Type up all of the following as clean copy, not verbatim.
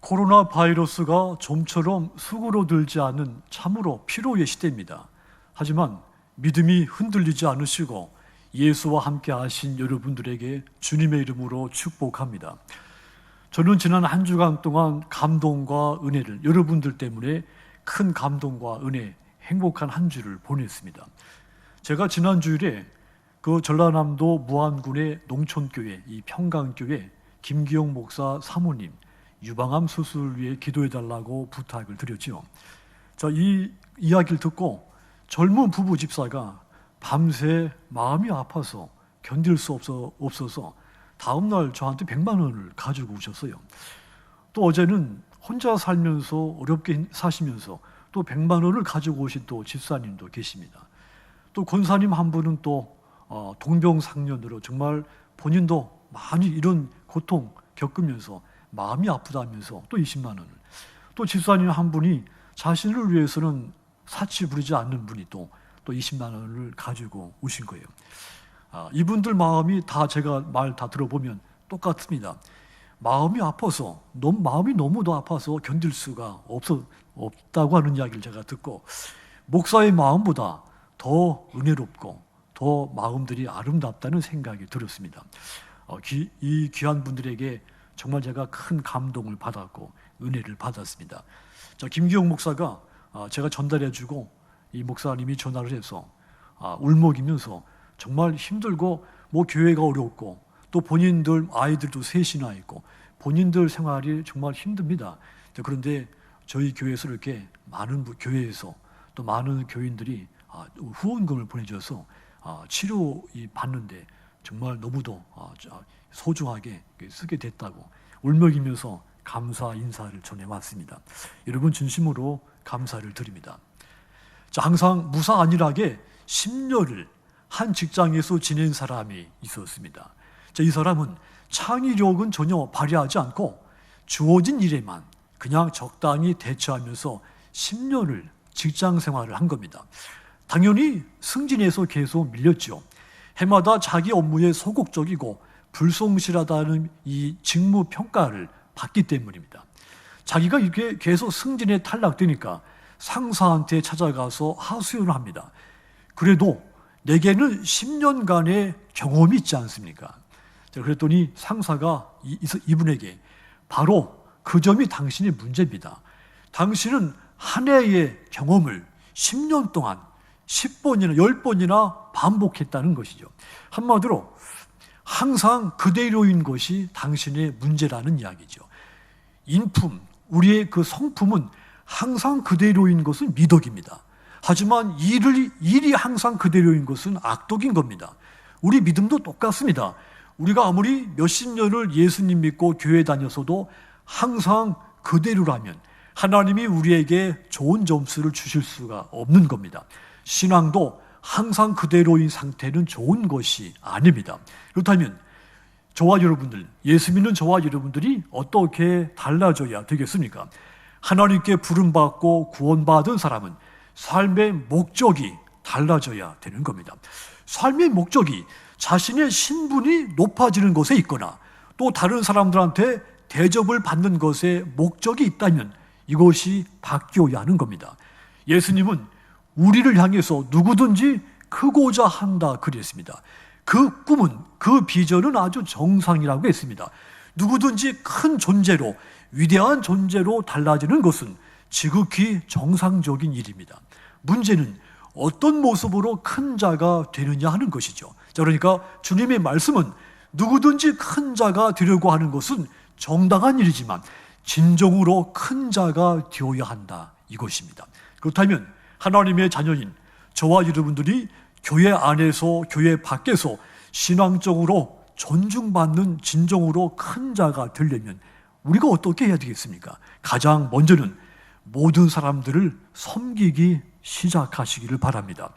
코로나 바이러스가 좀처럼 수그러들지 않은 참으로 피로의 시대입니다. 하지만 믿음이 흔들리지 않으시고 예수와 함께 하신 여러분들에게 주님의 이름으로 축복합니다. 저는 지난 한 주간 동안 감동과 은혜를 여러분들 때문에 큰 감동과 은혜, 행복한 한 주를 보냈습니다. 제가 지난 주일에 그 전라남도 무안군의 농촌교회, 이 평강교회 김기용 목사 사모님 유방암 수술을 위해 기도해달라고 부탁을 드렸죠. 자, 이 이야기를 듣고 젊은 부부 집사가 밤새 마음이 아파서 견딜 수 없어서 다음날 저한테 100만 원을 가지고 오셨어요. 또 어제는 혼자 살면서 어렵게 사시면서 또 100만 원을 가지고 오신 또 집사님도 계십니다. 또 권사님 한 분은 또 동병상련으로 정말 본인도 많이 이런 고통 겪으면서 마음이 아프다면서 또 20만 원을, 또 집사님 한 분이 자신을 위해서는 사치 부리지 않는 분이 또 20만 원을 가지고 오신 거예요. 이분들 마음이 다 제가 말 다 들어보면 똑같습니다. 마음이 아파서 마음이 너무도 아파서 견딜 수가 없다고 하는 이야기를 제가 듣고, 목사의 마음보다 더 은혜롭고 더 마음들이 아름답다는 생각이 들었습니다. 이 귀한 분들에게 정말 제가 큰 감동을 받았고 은혜를 받았습니다. 자, 김기용 목사가 제가 전달해주고 이 목사님이 전화를 해서 울먹이면서 정말 힘들고 교회가 어렵고 또 본인들 아이들도 셋이나 있고 본인들 생활이 정말 힘듭니다. 그런데 저희 교회에서 이렇게 많은 교회에서 또 많은 교인들이 후원금을 보내줘서 치료 받는데 정말 너무도 소중하게 쓰게 됐다고 울먹이면서 감사 인사를 전해왔습니다. 여러분 진심으로 감사를 드립니다. 자, 항상 무사 안일하게 10년을 한 직장에서 지낸 사람이 있었습니다. 자, 이 사람은 창의력은 전혀 발휘하지 않고 주어진 일에만 그냥 적당히 대처하면서 10년을 직장 생활을 한 겁니다. 당연히 승진해서 계속 밀렸죠. 해마다 자기 업무에 소극적이고 불성실하다는 이 직무 평가를 받기 때문입니다. 자기가 이렇게 계속 승진에 탈락되니까 상사한테 찾아가서 하소연을 합니다. 그래도 내게는 10년간의 경험이 있지 않습니까? 그랬더니 상사가 이분에게 바로 그 점이 당신의 문제입니다. 당신은 한 해의 경험을 10년 동안 10번이나 10번이나 반복했다는 것이죠. 한마디로 항상 그대로인 것이 당신의 문제라는 이야기죠. 인품, 우리의 그 성품은 항상 그대로인 것은 미덕입니다. 하지만 일이 항상 그대로인 것은 악독인 겁니다. 우리 믿음도 똑같습니다. 우리가 아무리 몇십 년을 예수님 믿고 교회 다녔어도 항상 그대로라면 하나님이 우리에게 좋은 점수를 주실 수가 없는 겁니다. 신앙도 항상 그대로인 상태는 좋은 것이 아닙니다. 그렇다면 저와 여러분들, 예수 믿는 저와 여러분들이 어떻게 달라져야 되겠습니까? 하나님께 부름받고 구원받은 사람은 삶의 목적이 달라져야 되는 겁니다. 삶의 목적이 자신의 신분이 높아지는 것에 있거나 또 다른 사람들한테 대접을 받는 것에 목적이 있다면 이것이 바뀌어야 하는 겁니다. 예수님은 우리를 향해서 누구든지 크고자 한다 그랬습니다. 그 꿈은, 그 비전은 아주 정상이라고 했습니다. 누구든지 큰 존재로, 위대한 존재로 달라지는 것은 지극히 정상적인 일입니다. 문제는 어떤 모습으로 큰 자가 되느냐 하는 것이죠. 자, 그러니까 주님의 말씀은 누구든지 큰 자가 되려고 하는 것은 정당한 일이지만 진정으로 큰 자가 되어야 한다 이것입니다. 그렇다면 하나님의 자녀인 저와 여러분들이 교회 안에서 교회 밖에서 신앙적으로 존중받는 진정으로 큰 자가 되려면 우리가 어떻게 해야 되겠습니까? 가장 먼저는 모든 사람들을 섬기기 시작하시기를 바랍니다.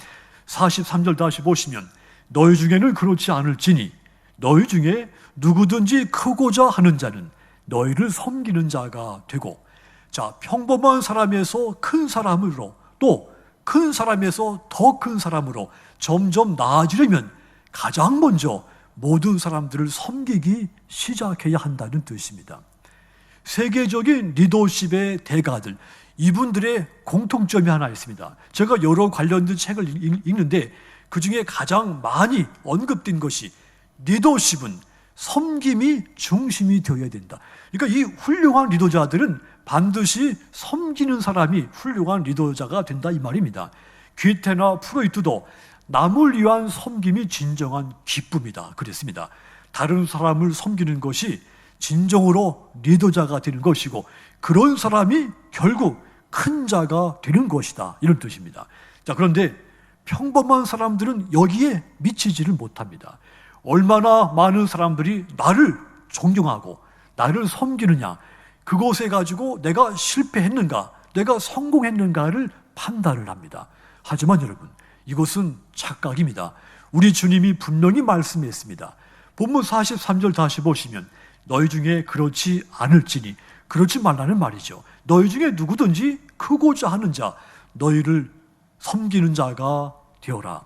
43절 다시 보시면 너희 중에는 그렇지 않을지니 너희 중에 누구든지 크고자 하는 자는 너희를 섬기는 자가 되고, 자, 평범한 사람에서 큰 사람으로 또 큰 사람에서 더 큰 사람으로 점점 나아지려면 가장 먼저 모든 사람들을 섬기기 시작해야 한다는 뜻입니다. 세계적인 리더십의 대가들, 이분들의 공통점이 하나 있습니다. 제가 여러 관련된 책을 읽는데 그 중에 가장 많이 언급된 것이 리더십은 섬김이 중심이 되어야 된다. 그러니까 이 훌륭한 리더자들은 반드시 섬기는 사람이 훌륭한 리더자가 된다 이 말입니다. 괴테나 프로이트도 남을 위한 섬김이 진정한 기쁨이다 그랬습니다. 다른 사람을 섬기는 것이 진정으로 리더자가 되는 것이고 그런 사람이 결국 큰 자가 되는 것이다 이런 뜻입니다. 자, 그런데 평범한 사람들은 여기에 미치지를 못합니다. 얼마나 많은 사람들이 나를 존경하고 나를 섬기느냐, 그것에 가지고 내가 실패했는가, 내가 성공했는가를 판단을 합니다. 하지만 여러분, 이것은 착각입니다. 우리 주님이 분명히 말씀했습니다. 본문 43절 다시 보시면 너희 중에 그렇지 않을지니, 그렇지 말라는 말이죠. 너희 중에 누구든지 크고자 하는 자, 너희를 섬기는 자가 되어라.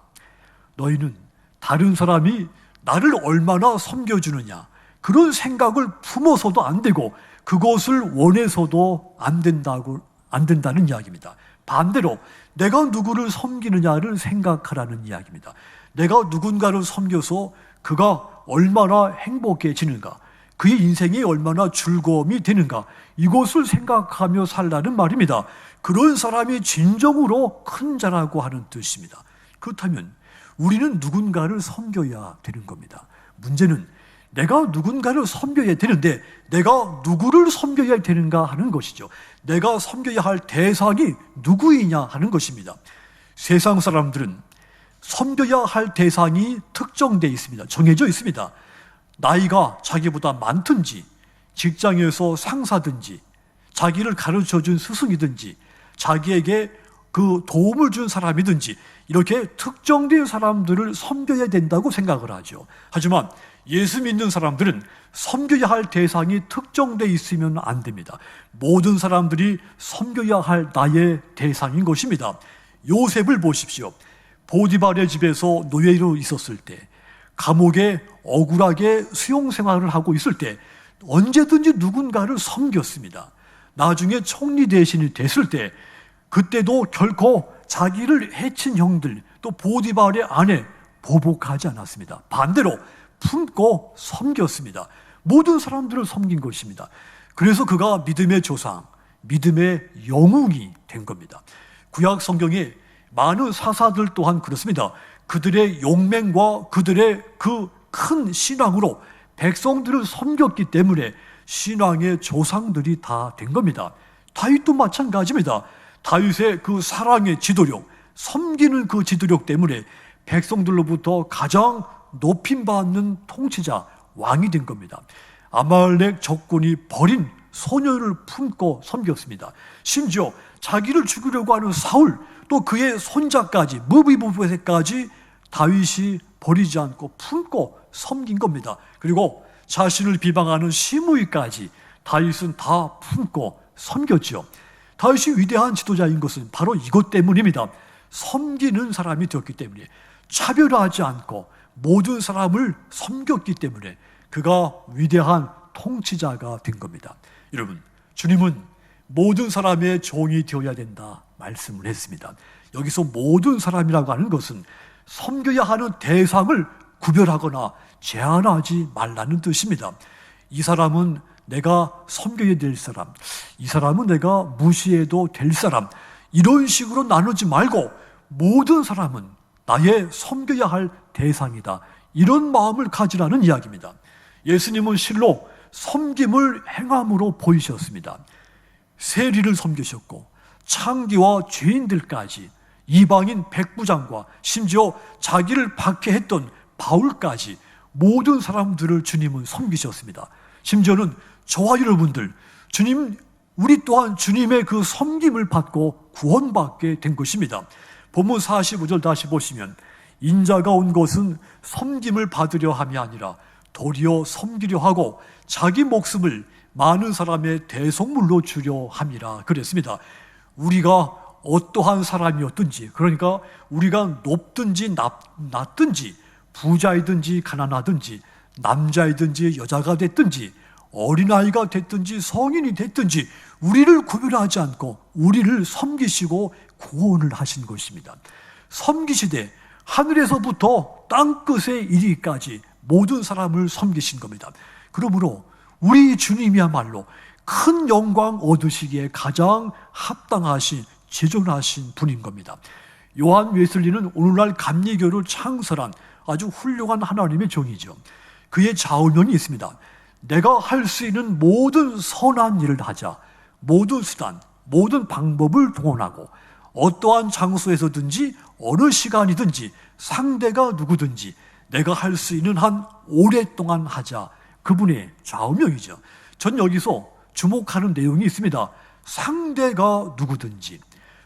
너희는 다른 사람이 나를 얼마나 섬겨주느냐, 그런 생각을 품어서도 안 되고 그것을 원해서도 안 된다는 이야기입니다. 반대로 내가 누구를 섬기느냐를 생각하라는 이야기입니다. 내가 누군가를 섬겨서 그가 얼마나 행복해지는가, 그의 인생이 얼마나 즐거움이 되는가, 이것을 생각하며 살라는 말입니다. 그런 사람이 진정으로 큰 자라고 하는 뜻입니다. 그렇다면 우리는 누군가를 섬겨야 되는 겁니다. 문제는 내가 누군가를 섬겨야 되는데 내가 누구를 섬겨야 되는가 하는 것이죠. 내가 섬겨야 할 대상이 누구이냐 하는 것입니다. 세상 사람들은 섬겨야 할 대상이 특정되어 있습니다. 정해져 있습니다. 나이가 자기보다 많든지, 직장에서 상사든지, 자기를 가르쳐준 스승이든지, 자기에게 그 도움을 준 사람이든지, 이렇게 특정된 사람들을 섬겨야 된다고 생각을 하죠. 하지만 예수 믿는 사람들은 섬겨야 할 대상이 특정되어 있으면 안 됩니다. 모든 사람들이 섬겨야 할 나의 대상인 것입니다. 요셉을 보십시오. 보디발의 집에서 노예로 있었을 때, 감옥에 억울하게 수용 생활을 하고 있을 때 언제든지 누군가를 섬겼습니다. 나중에 총리 대신이 됐을 때 그때도 결코 자기를 해친 형들, 또 보디발의 아내 보복하지 않았습니다. 반대로 품고 섬겼습니다. 모든 사람들을 섬긴 것입니다. 그래서 그가 믿음의 조상, 믿음의 영웅이 된 겁니다. 구약 성경에 많은 사사들 또한 그렇습니다. 그들의 용맹과 그들의 그 큰 신앙으로 백성들을 섬겼기 때문에 신앙의 조상들이 다 된 겁니다. 다윗도 마찬가지입니다. 다윗의 그 사랑의 지도력, 섬기는 그 지도력 때문에 백성들로부터 가장 높임받는 통치자, 왕이 된 겁니다. 아말렉 적군이 버린 소녀를 품고 섬겼습니다. 심지어 자기를 죽이려고 하는 사울, 또 그의 손자까지, 무비보셋까지 다윗이 버리지 않고 품고 섬긴 겁니다. 그리고 자신을 비방하는 시므이까지 다윗은 다 품고 섬겼죠. 다윗이 위대한 지도자인 것은 바로 이것 때문입니다. 섬기는 사람이 되었기 때문에, 차별하지 않고 모든 사람을 섬겼기 때문에 그가 위대한 통치자가 된 겁니다. 여러분, 주님은 모든 사람의 종이 되어야 된다 말씀을 했습니다. 여기서 모든 사람이라고 하는 것은 섬겨야 하는 대상을 구별하거나 제한하지 말라는 뜻입니다. 이 사람은 내가 섬겨야 될 사람, 이 사람은 내가 무시해도 될 사람, 이런 식으로 나누지 말고 모든 사람은 나의 섬겨야 할 대상이다, 이런 마음을 가지라는 이야기입니다. 예수님은 실로 섬김을 행함으로 보이셨습니다. 세리를 섬기셨고 창기와 죄인들까지, 이방인 백부장과 심지어 자기를 박해했던 바울까지 모든 사람들을 주님은 섬기셨습니다. 심지어는 저와 여러분들, 우리 또한 주님의 그 섬김을 받고 구원받게 된 것입니다. 본문 45절 다시 보시면 인자가 온 것은 섬김을 받으려 함이 아니라 도리어 섬기려 하고 자기 목숨을 많은 사람의 대속물로 주려 함이라 그랬습니다. 우리가 어떠한 사람이었든지, 그러니까 우리가 높든지 낮든지, 부자이든지 가난하든지, 남자이든지 여자가 됐든지, 어린아이가 됐든지 성인이 됐든지 우리를 구별하지 않고 우리를 섬기시고 구원을 하신 것입니다. 섬기시되 하늘에서부터 땅끝에 이르기까지 모든 사람을 섬기신 겁니다. 그러므로 우리 주님이야말로 큰 영광 얻으시기에 가장 합당하신, 제존하신 분인 겁니다. 요한 웨슬리는 오늘날 감리교를 창설한 아주 훌륭한 하나님의 종이죠. 그의 좌우명이 있습니다. 내가 할 수 있는 모든 선한 일을 하자. 모든 수단, 모든 방법을 동원하고 어떠한 장소에서든지 어느 시간이든지 상대가 누구든지 내가 할 수 있는 한 오랫동안 하자. 그분의 좌우명이죠. 전 여기서 주목하는 내용이 있습니다. 상대가 누구든지,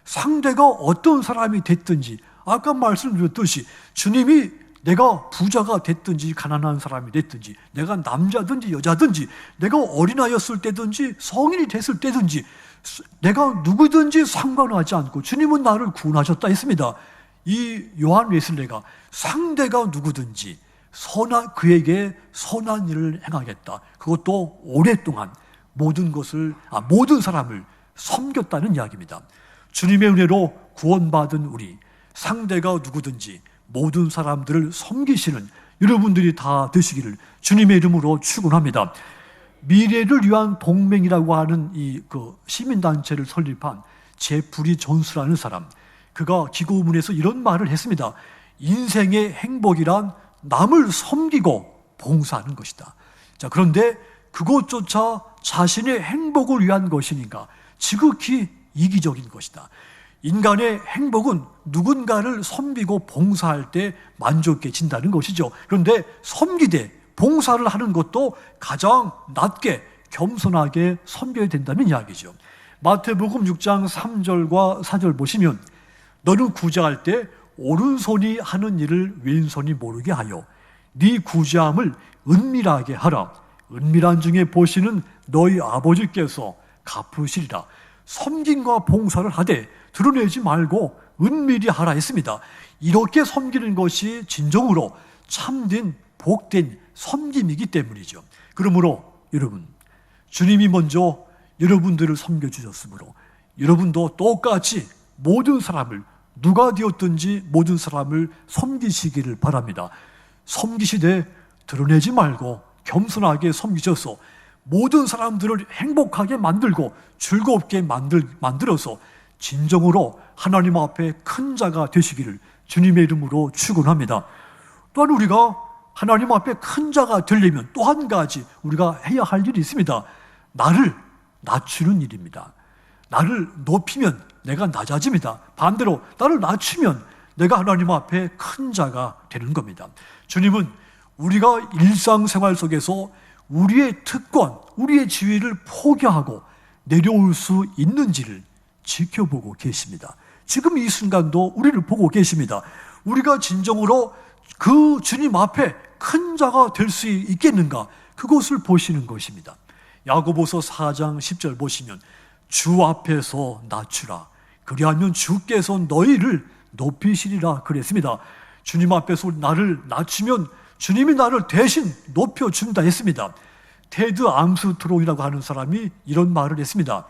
상대가 어떤 사람이 됐든지, 아까 말씀드렸듯이 주님이 내가 부자가 됐든지 가난한 사람이 됐든지, 내가 남자든지 여자든지, 내가 어린아이였을 때든지 성인이 됐을 때든지 내가 누구든지 상관하지 않고 주님은 나를 구원하셨다 했습니다. 이 요한 웨슬레가 상대가 누구든지 그에게 선한 일을 행하겠다. 그것도 오랫동안 모든 사람을 섬겼다는 이야기입니다. 주님의 은혜로 구원받은 우리, 상대가 누구든지 모든 사람들을 섬기시는 여러분들이 다 되시기를 주님의 이름으로 축원합니다. 미래를 위한 동맹이라고 하는 그 시민단체를 설립한 제프리 존스라는 사람, 그가 기고문에서 이런 말을 했습니다. 인생의 행복이란 남을 섬기고 봉사하는 것이다. 자, 그런데 그것조차 자신의 행복을 위한 것이니까 지극히 이기적인 것이다. 인간의 행복은 누군가를 섬기고 봉사할 때 만족해진다는 것이죠. 그런데 섬기되 봉사를 하는 것도 가장 낮게 겸손하게 섬겨야 된다는 이야기죠. 마태복음 6장 3절과 4절 보시면 너는 구제할 때 오른손이 하는 일을 왼손이 모르게 하여 네 구제함을 은밀하게 하라. 은밀한 중에 보시는 너희 아버지께서 갚으시리라. 섬김과 봉사를 하되 드러내지 말고 은밀히 하라 했습니다. 이렇게 섬기는 것이 진정으로 참된 복된 섬김이기 때문이죠. 그러므로 여러분, 주님이 먼저 여러분들을 섬겨주셨으므로 여러분도 똑같이 모든 사람을, 누가 되었든지 모든 사람을 섬기시기를 바랍니다. 섬기시되 드러내지 말고 겸손하게 섬기셔서 모든 사람들을 행복하게 만들고 즐겁게 만들어서 진정으로 하나님 앞에 큰 자가 되시기를 주님의 이름으로 축원합니다. 또한 우리가 하나님 앞에 큰 자가 되려면 또 한 가지 우리가 해야 할 일이 있습니다. 나를 낮추는 일입니다. 나를 높이면 내가 낮아집니다. 반대로 나를 낮추면 내가 하나님 앞에 큰 자가 되는 겁니다. 주님은 우리가 일상생활 속에서 우리의 특권, 우리의 지위를 포기하고 내려올 수 있는지를 지켜보고 계십니다. 지금 이 순간도 우리를 보고 계십니다. 우리가 진정으로 그 주님 앞에 큰 자가 될 수 있겠는가? 그것을 보시는 것입니다. 야고보서 4장 10절 보시면 주 앞에서 낮추라. 그리하면 주께서 너희를 높이시리라 그랬습니다. 주님 앞에서 나를 낮추면 주님이 나를 대신 높여준다 했습니다. 테드 암스트롱이라고 하는 사람이 이런 말을 했습니다.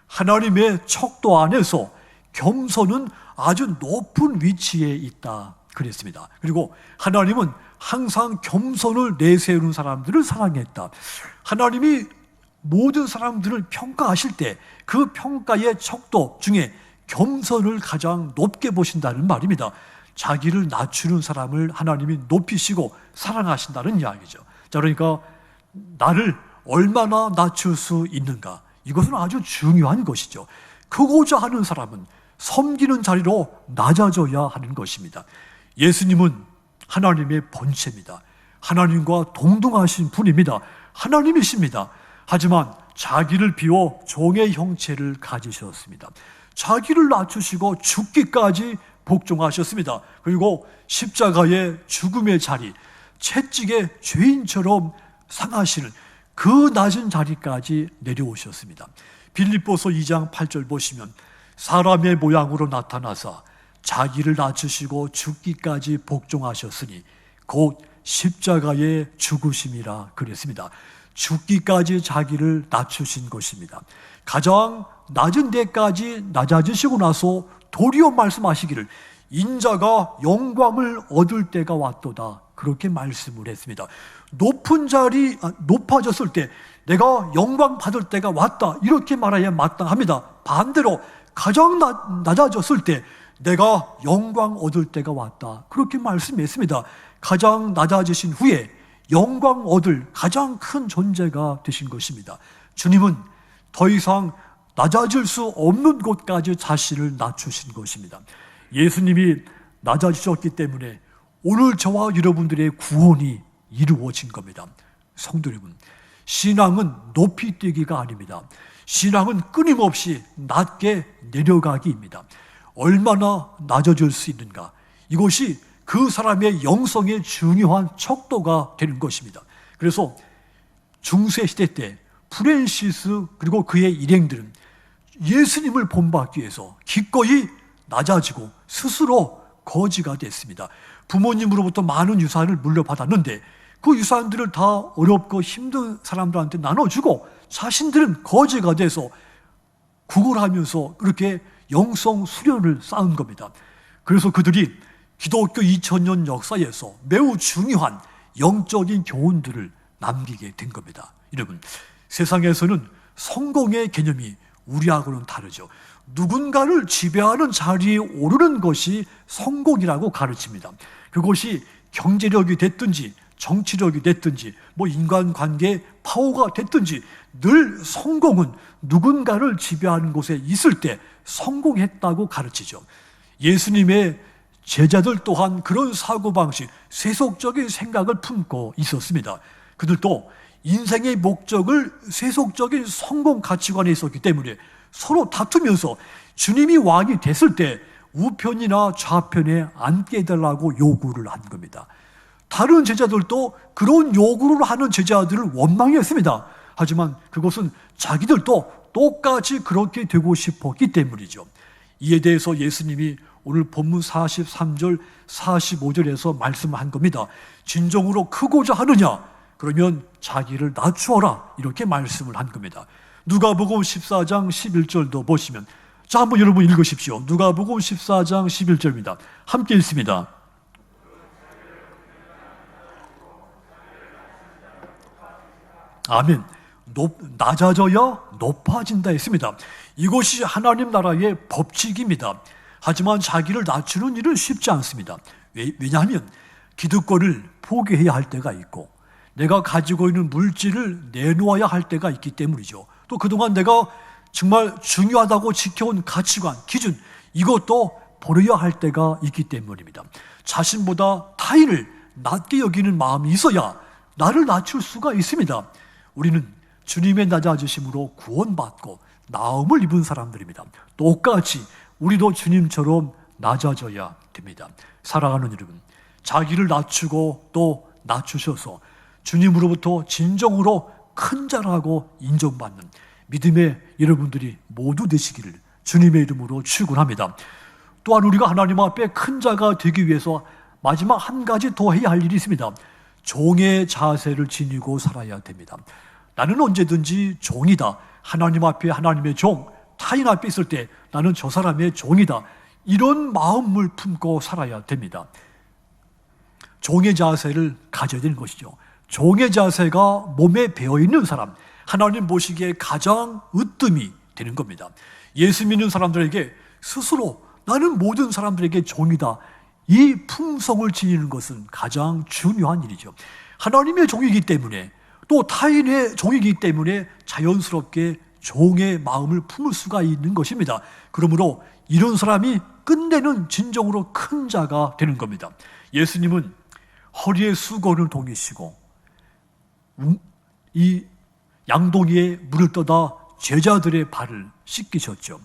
하나님의 척도 안에서 겸손은 아주 높은 위치에 있다 그랬습니다. 그리고 하나님은 항상 겸손을 내세우는 사람들을 사랑했다. 하나님이 모든 사람들을 평가하실 때 그 평가의 척도 중에 겸손을 가장 높게 보신다는 말입니다. 자기를 낮추는 사람을 하나님이 높이시고 사랑하신다는 이야기죠. 자, 그러니까 나를 얼마나 낮출 수 있는가, 이것은 아주 중요한 것이죠. 크고자 하는 사람은 섬기는 자리로 낮아져야 하는 것입니다. 예수님은 하나님의 본체입니다. 하나님과 동등하신 분입니다. 하나님이십니다. 하지만 자기를 비워 종의 형체를 가지셨습니다. 자기를 낮추시고 죽기까지 복종하셨습니다. 그리고 십자가의 죽음의 자리, 채찍의 죄인처럼 상하시는 그 낮은 자리까지 내려오셨습니다. 빌립보서 2장 8절 보시면 사람의 모양으로 나타나사 자기를 낮추시고 죽기까지 복종하셨으니 곧 십자가의 죽으심이라 그랬습니다. 죽기까지 자기를 낮추신 것입니다. 가장 낮은 데까지 낮아지시고 나서 도리어 말씀하시기를 인자가 영광을 얻을 때가 왔도다, 그렇게 말씀을 했습니다. 높아졌을 때 내가 영광 받을 때가 왔다, 이렇게 말해야 마땅합니다. 반대로 가장 낮아졌을 때 내가 영광 얻을 때가 왔다, 그렇게 말씀했습니다. 가장 낮아지신 후에 영광 얻을 가장 큰 존재가 되신 것입니다. 주님은 더 이상 낮아질 수 없는 곳까지 자신을 낮추신 것입니다. 예수님이 낮아지셨기 때문에 오늘 저와 여러분들의 구원이 이루어진 겁니다. 성도 여러분, 신앙은 높이 뛰기가 아닙니다. 신앙은 끊임없이 낮게 내려가기입니다. 얼마나 낮아질 수 있는가, 이것이 그 사람의 영성의 중요한 척도가 되는 것입니다. 그래서 중세시대 때 프랜시스 그리고 그의 일행들은 예수님을 본받기 위해서 기꺼이 낮아지고 스스로 거지가 됐습니다. 부모님으로부터 많은 유산을 물려받았는데 그 유산들을 다 어렵고 힘든 사람들한테 나눠주고 자신들은 거지가 돼서 구걸하면서 그렇게 영성 수련을 쌓은 겁니다. 그래서 그들이 기독교 2000년 역사에서 매우 중요한 영적인 교훈들을 남기게 된 겁니다. 여러분, 세상에서는 성공의 개념이 우리하고는 다르죠. 누군가를 지배하는 자리에 오르는 것이 성공이라고 가르칩니다. 그것이 경제력이 됐든지 정치력이 됐든지 인간관계 파워가 됐든지 늘 성공은 누군가를 지배하는 곳에 있을 때 성공했다고 가르치죠. 예수님의 제자들 또한 그런 사고방식, 세속적인 생각을 품고 있었습니다. 그들도 인생의 목적을 세속적인 성공 가치관에 있었기 때문에 서로 다투면서 주님이 왕이 됐을 때 우편이나 좌편에 앉게 해달라고 요구를 한 겁니다. 다른 제자들도 그런 요구를 하는 제자들을 원망했습니다. 하지만 그것은 자기들도 똑같이 그렇게 되고 싶었기 때문이죠. 이에 대해서 예수님이 오늘 본문 43절, 45절에서 말씀한 겁니다. 진정으로 크고자 하느냐? 그러면 자기를 낮추어라, 이렇게 말씀을 한 겁니다. 누가복음 14장 11절도 보시면, 자, 한번 여러분 읽으십시오. 누가복음 14장 11절입니다. 함께 읽습니다. 아멘. 낮아져야 높아진다 했습니다. 이것이 하나님 나라의 법칙입니다. 하지만 자기를 낮추는 일은 쉽지 않습니다. 왜냐하면 기득권을 포기해야 할 때가 있고 내가 가지고 있는 물질을 내놓아야 할 때가 있기 때문이죠. 또 그동안 내가 정말 중요하다고 지켜온 가치관, 기준, 이것도 버려야 할 때가 있기 때문입니다. 자신보다 타인을 낮게 여기는 마음이 있어야 나를 낮출 수가 있습니다. 우리는 주님의 낮아지심으로 구원받고 나음을 입은 사람들입니다. 똑같이 우리도 주님처럼 낮아져야 됩니다. 사랑하는 여러분, 자기를 낮추고 또 낮추셔서 주님으로부터 진정으로 큰 자라고 인정받는 믿음의 여러분들이 모두 되시기를 주님의 이름으로 축원합니다. 또한 우리가 하나님 앞에 큰 자가 되기 위해서 마지막 한 가지 더 해야 할 일이 있습니다. 종의 자세를 지니고 살아야 됩니다. 나는 언제든지 종이다. 하나님 앞에 하나님의 종, 타인 앞에 있을 때 나는 저 사람의 종이다. 이런 마음을 품고 살아야 됩니다. 종의 자세를 가져야 되는 것이죠. 종의 자세가 몸에 배어있는 사람, 하나님 보시기에 가장 으뜸이 되는 겁니다. 예수 믿는 사람들에게 스스로 나는 모든 사람들에게 종이다, 이 품성을 지니는 것은 가장 중요한 일이죠. 하나님의 종이기 때문에 또 타인의 종이기 때문에 자연스럽게 종의 마음을 품을 수가 있는 것입니다. 그러므로 이런 사람이 끝내는 진정으로 큰 자가 되는 겁니다. 예수님은 허리에 수건을 동이시고 이 양동이에 물을 떠다 제자들의 발을 씻기셨죠.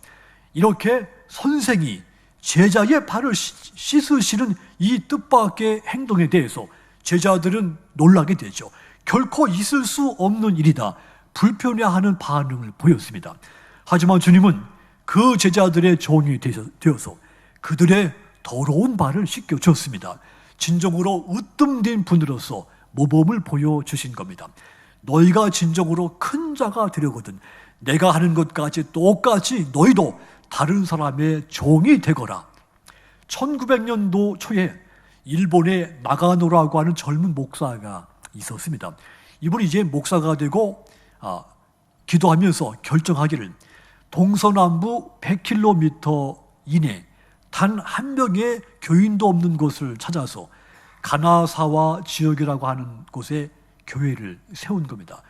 이렇게 선생이 제자의 발을 씻으시는 이 뜻밖의 행동에 대해서 제자들은 놀라게 되죠. 결코 있을 수 없는 일이다, 불편해하는 반응을 보였습니다. 하지만 주님은 그 제자들의 종이 되어서 그들의 더러운 발을 씻겨주었습니다. 진정으로 으뜸된 분으로서 모범을 보여주신 겁니다. 너희가 진정으로 큰 자가 되려거든 내가 하는 것까지 똑같이 너희도 다른 사람의 종이 되거라. 1900년도 초에 일본의 나가노라고 하는 젊은 목사가 있었습니다. 이분이 이제 목사가 되고 기도하면서 결정하기를 동서남부 100km 이내 단 한 명의 교인도 없는 곳을 찾아서 가나사와 지역이라고 하는 곳에 교회를 세운 겁니다.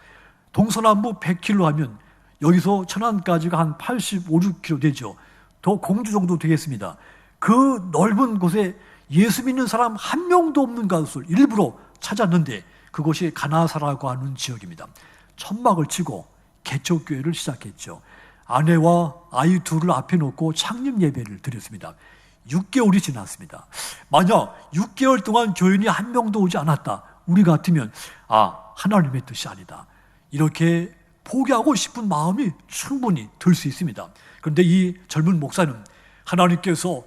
동서남부 100km 하면 여기서 천안까지가 한 85, 6km 되죠. 더 공주 정도 되겠습니다. 그 넓은 곳에 예수 믿는 사람 한 명도 없는 곳을 일부러 찾았는데 그곳이 가나사라고 하는 지역입니다. 천막을 치고 개척교회를 시작했죠. 아내와 아이 둘을 앞에 놓고 창립 예배를 드렸습니다. 6개월이 지났습니다. 만약 6개월 동안 교인이 한 명도 오지 않았다. 우리 같으면 하나님의 뜻이 아니다. 이렇게 포기하고 싶은 마음이 충분히 들 수 있습니다. 그런데 이 젊은 목사는 하나님께서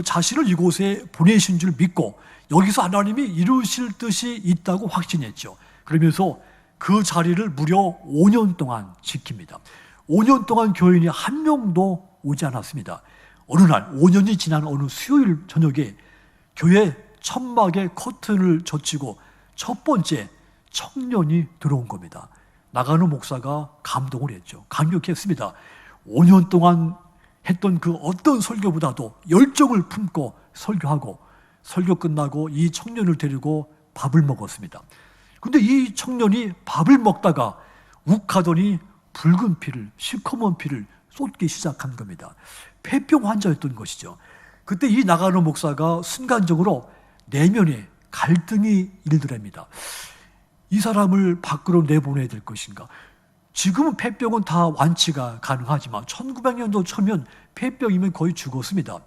자신을 이곳에 보내신 줄 믿고 여기서 하나님이 이루실 뜻이 있다고 확신했죠. 그러면서 그 자리를 무려 5년 동안 지킵니다. 5년 동안 교인이 한 명도 오지 않았습니다. 어느 날 5년이 지난 어느 수요일 저녁에 교회 천막에 커튼을 젖히고 첫 번째 청년이 들어온 겁니다. 나가노 목사가 감동을 했죠. 감격했습니다. 5년 동안 했던 그 어떤 설교보다도 열정을 품고 설교하고 설교 끝나고 이 청년을 데리고 밥을 먹었습니다. 근데 이 청년이 밥을 먹다가 욱하더니 붉은 피를, 시커먼 피를 쏟기 시작한 겁니다. 폐병 환자였던 것이죠. 그때 이 나가노 목사가 순간적으로 내면에 갈등이 일더랍니다. 이 사람을 밖으로 내보내야 될 것인가? 지금은 폐병은 다 완치가 가능하지만 1900년도 초면 폐병이면 거의 죽었습니다.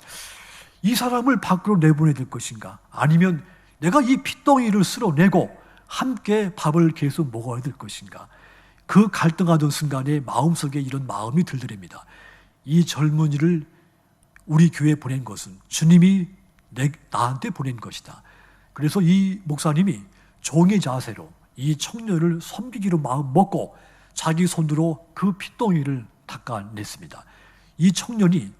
이 사람을 밖으로 내보내야 될 것인가? 아니면 내가 이 핏덩이를 쓸어내고 함께 밥을 계속 먹어야 될 것인가? 그 갈등하던 순간에 마음속에 이런 마음이 들더랍니다. 이 젊은이를 우리 교회에 보낸 것은 주님이 나한테 보낸 것이다. 그래서 이 목사님이 종의 자세로 이 청년을 섬기기로 마음 먹고 자기 손으로 그 핏덩이를 닦아냈습니다. 이 청년이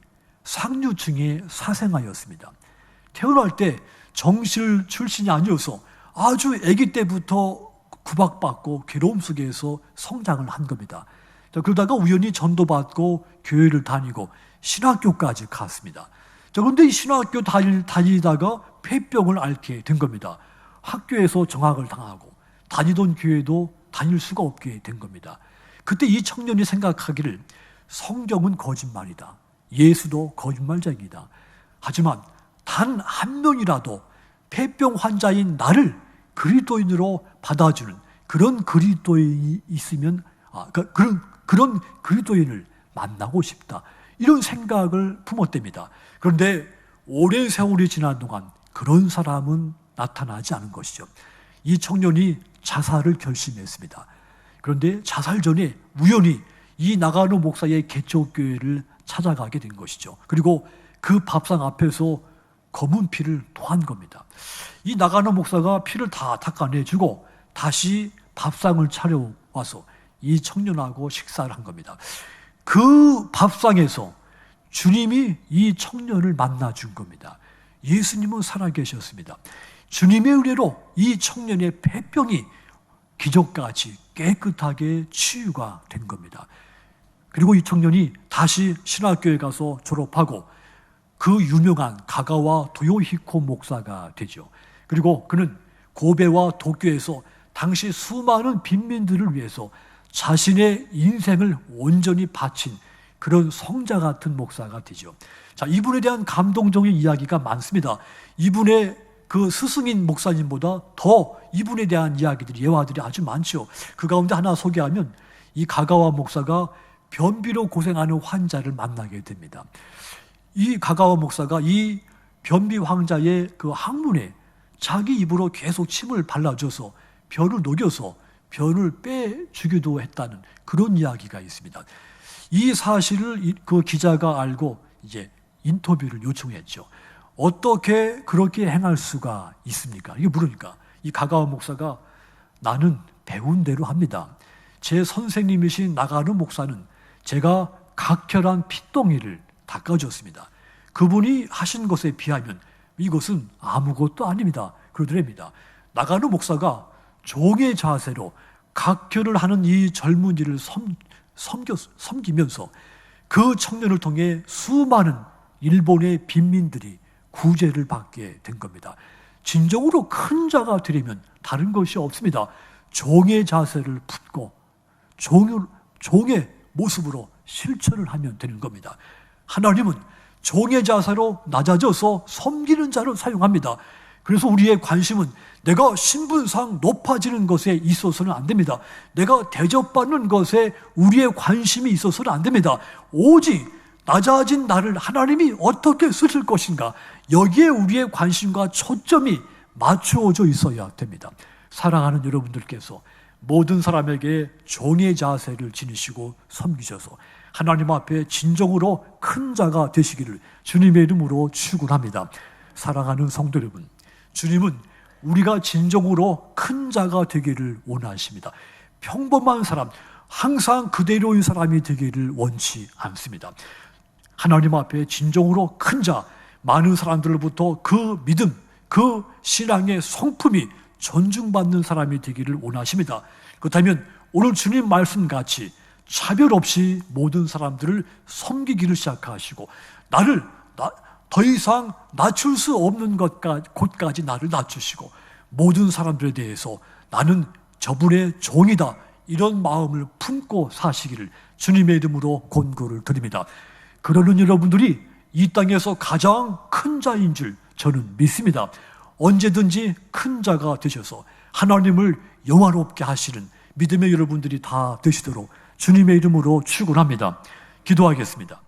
상류층의 사생아였습니다. 태어날 때 정실 출신이 아니어서 아주 아기 때부터 구박받고 괴로움 속에서 성장을 한 겁니다. 그러다가 우연히 전도받고 교회를 다니고 신학교까지 갔습니다. 그런데 이 신학교 다니다가 폐병을 앓게 된 겁니다. 학교에서 정학을 당하고 다니던 교회도 다닐 수가 없게 된 겁니다. 그때 이 청년이 생각하기를 성경은 거짓말이다. 예수도 거짓말쟁이다. 하지만 단 한 명이라도 폐병 환자인 나를 그리스도인으로 받아주는 그런 그리스도인이 있으면 그런 그리스도인을 만나고 싶다. 이런 생각을 품었답니다. 그런데 오랜 세월이 지난 동안 그런 사람은 나타나지 않은 것이죠. 이 청년이 자살을 결심했습니다. 그런데 자살 전에 우연히 이 나가노 목사의 개척교회를 찾아가게 된 것이죠. 그리고 그 밥상 앞에서 검은 피를 토한 겁니다. 이 나가노 목사가 피를 다 닦아내주고 다시 밥상을 차려와서 이 청년하고 식사를 한 겁니다. 그 밥상에서 주님이 이 청년을 만나준 겁니다. 예수님은 살아계셨습니다. 주님의 은혜로 이 청년의 폐병이 기적같이 깨끗하게 치유가 된 겁니다. 그리고 이 청년이 다시 신학교에 가서 졸업하고 그 유명한 가가와 도요히코 목사가 되죠. 그리고 그는 고베와 도쿄에서 당시 수많은 빈민들을 위해서 자신의 인생을 온전히 바친 그런 성자 같은 목사가 되죠. 자, 이분에 대한 감동적인 이야기가 많습니다. 이분의 그 스승인 목사님보다 더 이분에 대한 이야기들이, 예화들이 아주 많죠. 그 가운데 하나 소개하면 이 가가와 목사가 변비로 고생하는 환자를 만나게 됩니다. 이 가가와 목사가 이 변비 환자의 그 항문에 자기 입으로 계속 침을 발라줘서 변을 녹여서 변을 빼주기도 했다는 그런 이야기가 있습니다. 이 사실을 그 기자가 알고 이제 인터뷰를 요청했죠. 어떻게 그렇게 행할 수가 있습니까? 이게 물으니까 이 가가와 목사가 나는 배운 대로 합니다. 제 선생님이신 나가는 목사는 제가 각혈한 핏덩이를 닦아줬습니다. 그분이 하신 것에 비하면 이것은 아무것도 아닙니다. 그러더랍니다. 나가는 목사가 종의 자세로 각혈을 하는 이 젊은이를 섬기면서 그 청년을 통해 수많은 일본의 빈민들이 구제를 받게 된 겁니다. 진정으로 큰 자가 되려면 다른 것이 없습니다. 종의 자세를 품고 종의 모습으로 실천을 하면 되는 겁니다. 하나님은 종의 자세로 낮아져서 섬기는 자를 사용합니다. 그래서 우리의 관심은 내가 신분상 높아지는 것에 있어서는 안 됩니다. 내가 대접받는 것에 우리의 관심이 있어서는 안 됩니다. 오직 낮아진 나를 하나님이 어떻게 쓰실 것인가, 여기에 우리의 관심과 초점이 맞추어져 있어야 됩니다. 사랑하는 여러분들께서 모든 사람에게 종의 자세를 지니시고 섬기셔서 하나님 앞에 진정으로 큰 자가 되시기를 주님의 이름으로 축원합니다. 사랑하는 성도 여러분, 주님은 우리가 진정으로 큰 자가 되기를 원하십니다. 평범한 사람, 항상 그대로인 사람이 되기를 원치 않습니다. 하나님 앞에 진정으로 큰 자, 많은 사람들로부터 그 믿음, 그 신앙의 성품이 존중받는 사람이 되기를 원하십니다. 그렇다면 오늘 주님 말씀같이 차별 없이 모든 사람들을 섬기기를 시작하시고 나를 더 이상 낮출 수 없는 곳까지 나를 낮추시고 모든 사람들에 대해서 나는 저분의 종이다, 이런 마음을 품고 사시기를 주님의 이름으로 권고를 드립니다. 그러는 여러분들이 이 땅에서 가장 큰 자인 줄 저는 믿습니다. 언제든지 큰 자가 되셔서 하나님을 영화롭게 하시는 믿음의 여러분들이 다 되시도록 주님의 이름으로 축원합니다. 기도하겠습니다.